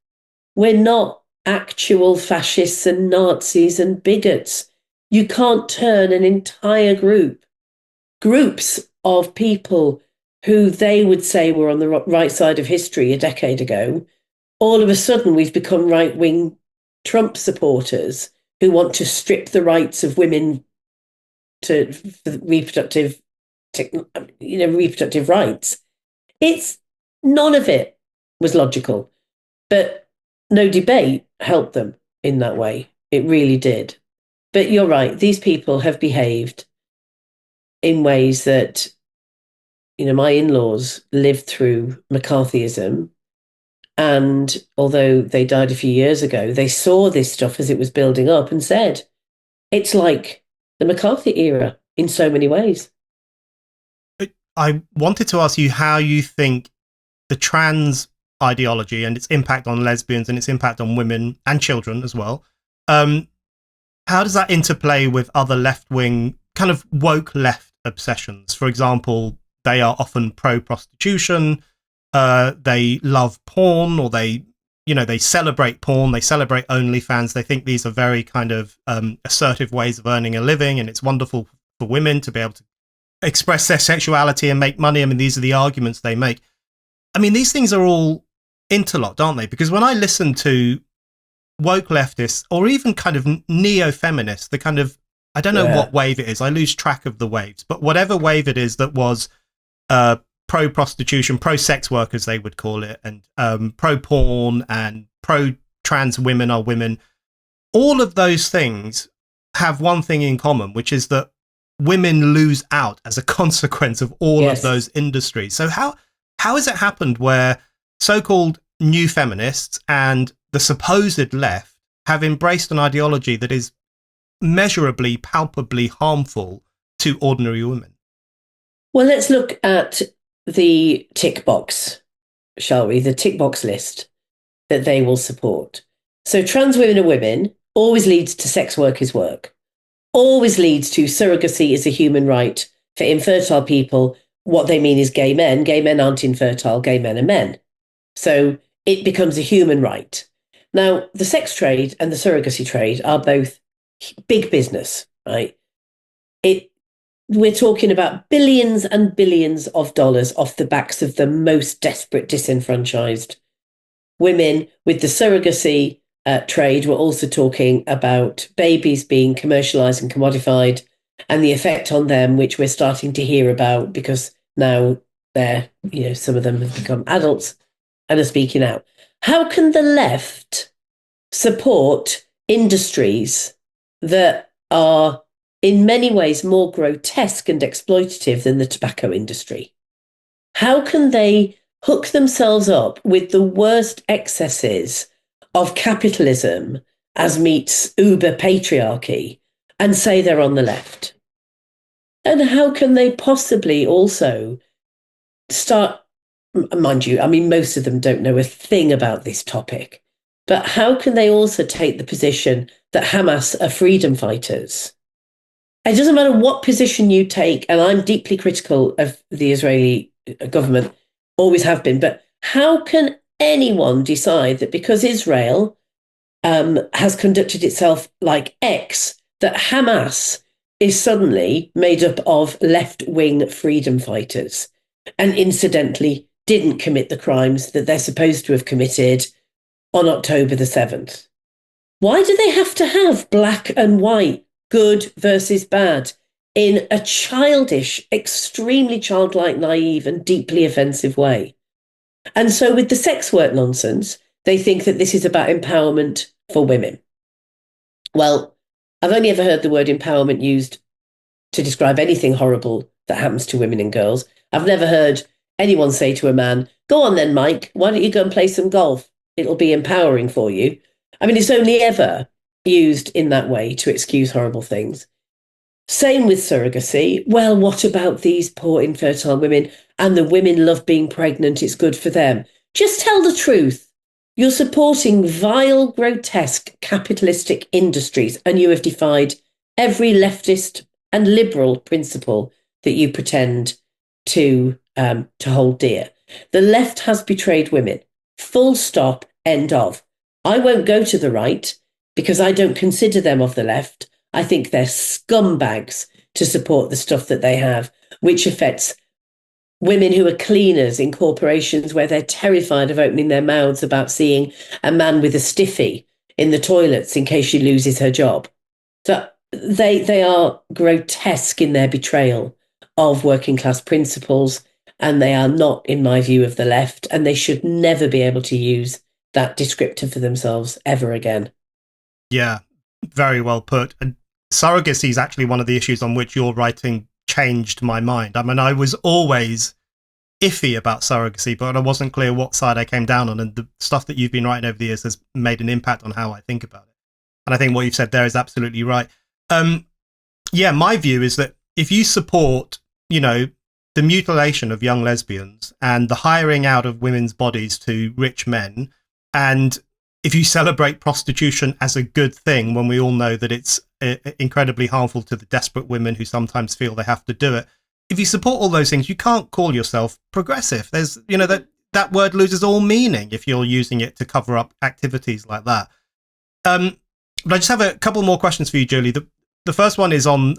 We're not actual fascists and Nazis and bigots. You can't turn an entire groups of people who they would say were on the right side of history a decade ago. All of a sudden, we've become right-wing Trump supporters who want to strip the rights of women to reproductive rights. It's none of it was logical, but no debate helped them in that way. It really did. But you're right, these people have behaved in ways that, my in-laws lived through McCarthyism. And although they died a few years ago, they saw this stuff as it was building up and said, it's like the McCarthy era in so many ways.
I wanted to ask you how you think the trans ideology and its impact on lesbians and its impact on women and children as well, how does that interplay with other left-wing, kind of woke left obsessions? For example, they are often pro-prostitution, they love porn, or they celebrate porn, they celebrate OnlyFans. They think these are very kind of assertive ways of earning a living, and it's wonderful for women to be able to express their sexuality and make money. I mean, these are the arguments they make. I mean, these things are all interlocked, aren't they? Because when I listen to woke leftists or even kind of neo-feminists, the kind of, I don't know what wave it is, I lose track of the waves, but whatever wave it is that was pro-prostitution, pro-sex workers, they would call it, and pro-porn and pro-trans women are women, all of those things have one thing in common, which is that women lose out as a consequence of all of those industries. So how has it happened where so-called new feminists and the supposed left have embraced an ideology that is measurably, palpably harmful to ordinary women?
Well, let's look at the tick box, shall we? The tick box list that they will support. So trans women are women always leads to sex workers' work, always leads to surrogacy as a human right for infertile people. What they mean is gay men. Gay men aren't infertile, gay men are men. So it becomes a human right. Now, the sex trade and the surrogacy trade are both big business, right? We're talking about billions and billions of dollars off the backs of the most desperate, disenfranchised women. With the surrogacy trade, we're also talking about babies being commercialized and commodified and the effect on them, which we're starting to hear about because now they're, some of them have become adults and are speaking out. How can the left support industries that are in many ways more grotesque and exploitative than the tobacco industry? How can they hook themselves up with the worst excesses of capitalism as meets uber patriarchy and say they're on the left? And how can they possibly also start, mind you, I mean, most of them don't know a thing about this topic, but how can they also take the position that Hamas are freedom fighters? It doesn't matter what position you take, and I'm deeply critical of the Israeli government, always have been, but how can anyone decide that because Israel has conducted itself like X, that Hamas is suddenly made up of left-wing freedom fighters and incidentally didn't commit the crimes that they're supposed to have committed on October the 7th? Why do they have to have black and white, good versus bad, in a childish, extremely childlike, naive, and deeply offensive way? And so with the sex work nonsense, they think that this is about empowerment for women. Well, I've only ever heard the word empowerment used to describe anything horrible that happens to women and girls. I've never heard anyone say to a man, go on then, Mike, why don't you go and play some golf? It'll be empowering for you. I mean, it's only ever used in that way to excuse horrible things. Same with surrogacy. Well, what about these poor infertile women? And the women love being pregnant, it's good for them. Just tell the truth. You're supporting vile, grotesque, capitalistic industries, and you have defied every leftist and liberal principle that you pretend to hold dear. The left has betrayed women. Full stop, end of. I won't go to the right because I don't consider them of the left. I think they're scumbags to support the stuff that they have, which affects women who are cleaners in corporations where they're terrified of opening their mouths about seeing a man with a stiffy in the toilets in case she loses her job. So they are grotesque in their betrayal of working class principles, and they are not, in my view, of the left, and they should never be able to use that descriptor for themselves ever again.
Yeah, very well put. And surrogacy is actually one of the issues on which your writing changed my mind. I mean, I was always iffy about surrogacy, but I wasn't clear what side I came down on, and the stuff that you've been writing over the years has made an impact on how I think about it. And I think what you've said there is absolutely right. Yeah, my view is that if you support, the mutilation of young lesbians and the hiring out of women's bodies to rich men, and if you celebrate prostitution as a good thing when we all know that it's incredibly harmful to the desperate women who sometimes feel they have to do it, if you support all those things, you can't call yourself progressive. There's, that word loses all meaning if you're using it to cover up activities like that. But I just have a couple more questions for you, Julie. The first one is on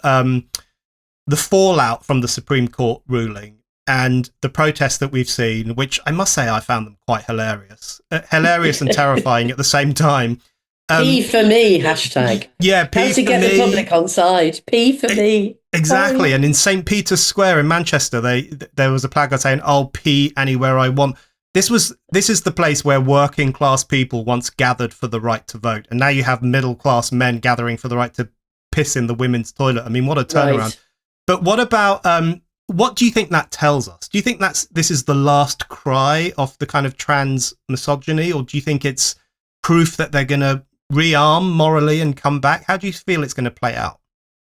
the fallout from the Supreme Court ruling and the protests that we've seen, which I must say I found them quite hilarious. Hilarious and terrifying at the same time.
P for me, hashtag.
Yeah, P
how to
for
get
me.
The public on side. P for me.
Exactly.
Sorry.
And in St. Peter's Square in Manchester, there was a placard saying, I'll pee anywhere I want. This is the place where working class people once gathered for the right to vote. And now you have middle class men gathering for the right to piss in the women's toilet. I mean, what a turnaround. Right. But what about, what do you think that tells us? Do you think this is the last cry of the kind of trans misogyny? Or do you think it's proof that they're going to rearm morally and come back? How do you feel it's going to play out?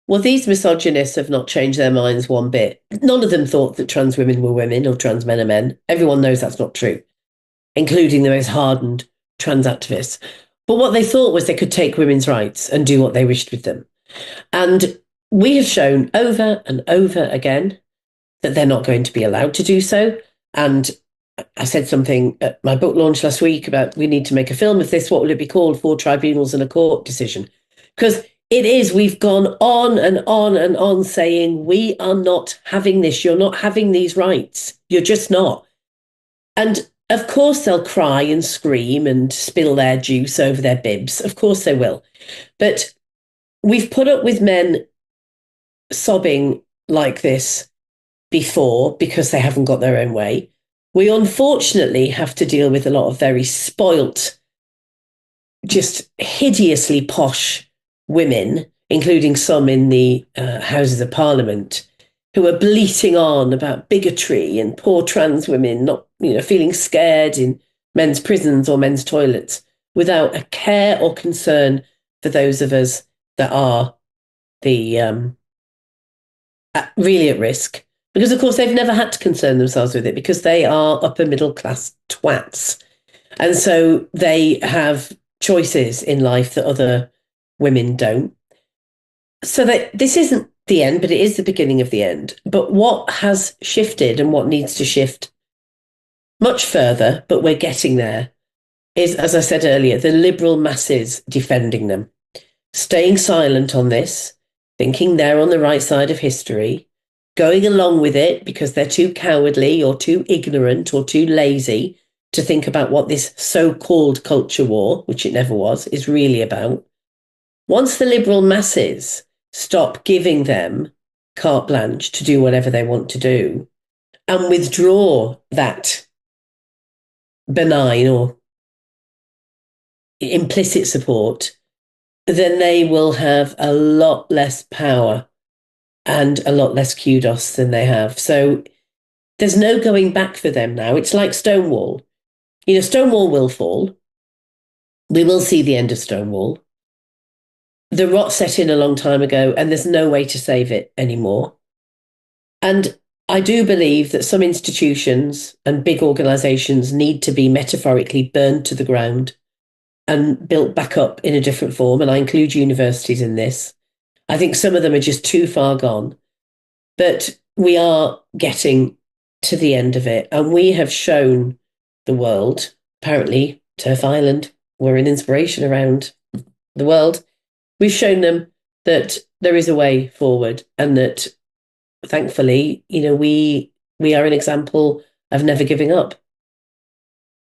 Well, these misogynists have not changed their minds one bit. None of them thought that trans women were women or trans men are men. Everyone knows that's not true, including the most hardened trans activists. But what they thought was they could take women's rights and do what they wished with them. And we have shown over and over again that they're not going to be allowed to do so. And I said something at my book launch last week about we need to make a film of this. What will it be called? 4 tribunals and a court decision. Because it is, we've gone on and on and on saying, we are not having this. You're not having these rights. You're just not. And of course they'll cry and scream and spill their juice over their bibs. Of course they will. But we've put up with men sobbing like this before because they haven't got their own way. We unfortunately have to deal with a lot of very spoilt, just hideously posh women, including some in the Houses of Parliament, who are bleating on about bigotry and poor trans women not, feeling scared in men's prisons or men's toilets, without a care or concern for those of us that are the really at risk. Because, of course, they've never had to concern themselves with it because they are upper middle class twats. And so they have choices in life that other women don't. So that this isn't the end, but it is the beginning of the end. But what has shifted and what needs to shift much further, but we're getting there, is, as I said earlier, the liberal masses defending them, staying silent on this, thinking they're on the right side of history, going along with it because they're too cowardly or too ignorant or too lazy to think about what this so-called culture war, which it never was, is really about. Once the liberal masses stop giving them carte blanche to do whatever they want to do and withdraw that benign or implicit support, then they will have a lot less power and a lot less kudos than they have. So there's no going back for them now. It's like Stonewall. Stonewall will fall. We will see the end of Stonewall. The rot set in a long time ago, and there's no way to save it anymore. And I do believe that some institutions and big organisations need to be metaphorically burned to the ground and built back up in a different form. And I include universities in this. I think some of them are just too far gone. But we are getting to the end of it. And we have shown the world, apparently, Turf Island, we're an inspiration around the world. We've shown them that there is a way forward and that, thankfully, we are an example of never giving up.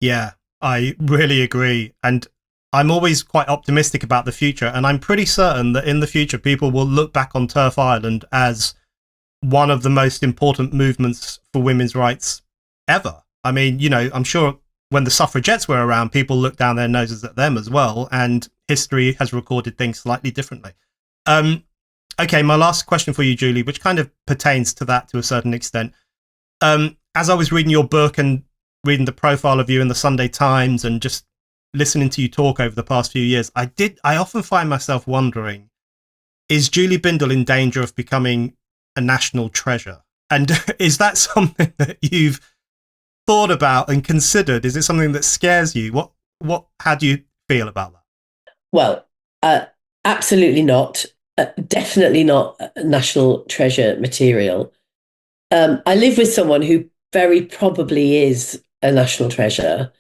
Yeah, I really agree. And I'm always quite optimistic about the future. And I'm pretty certain that in the future, people will look back on Turf Island as one of the most important movements for women's rights ever. I mean, I'm sure when the suffragettes were around, people looked down their noses at them as well. And history has recorded things slightly differently. Okay, my last question for you, Julie, which kind of pertains to that to a certain extent. As I was reading your book and reading the profile of you in the Sunday Times and just listening to you talk over the past few years, I often find myself wondering, is Julie Bindel in danger of becoming a national treasure? And is that something that you've thought about and considered? Is it something that scares you? How do you feel about that?
Well, absolutely not. Definitely not national treasure material. I live with someone who very probably is a national treasure.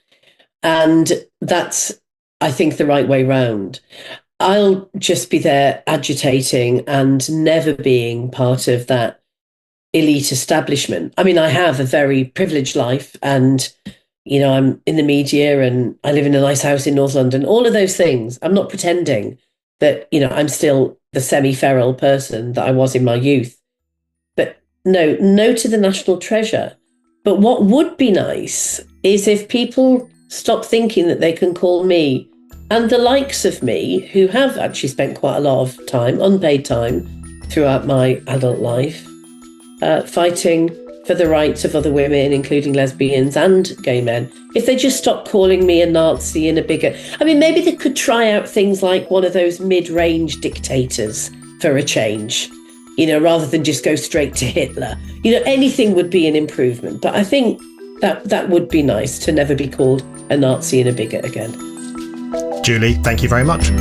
And that's, I think, the right way round. I'll just be there agitating and never being part of that elite establishment. I mean, I have a very privileged life and, I'm in the media and I live in a nice house in North London, all of those things. I'm not pretending that, I'm still the semi-feral person that I was in my youth. But no to the national treasure. But what would be nice is if people stop thinking that they can call me and the likes of me, who have actually spent quite a lot of time, unpaid time, throughout my adult life, fighting for the rights of other women, including lesbians and gay men, if they just stop calling me a Nazi and a bigot. I mean, maybe they could try out things like one of those mid-range dictators for a change, rather than just go straight to Hitler. Anything would be an improvement. But I think that would be nice, to never be called a Nazi and a bigot again.
Julie, thank you very much.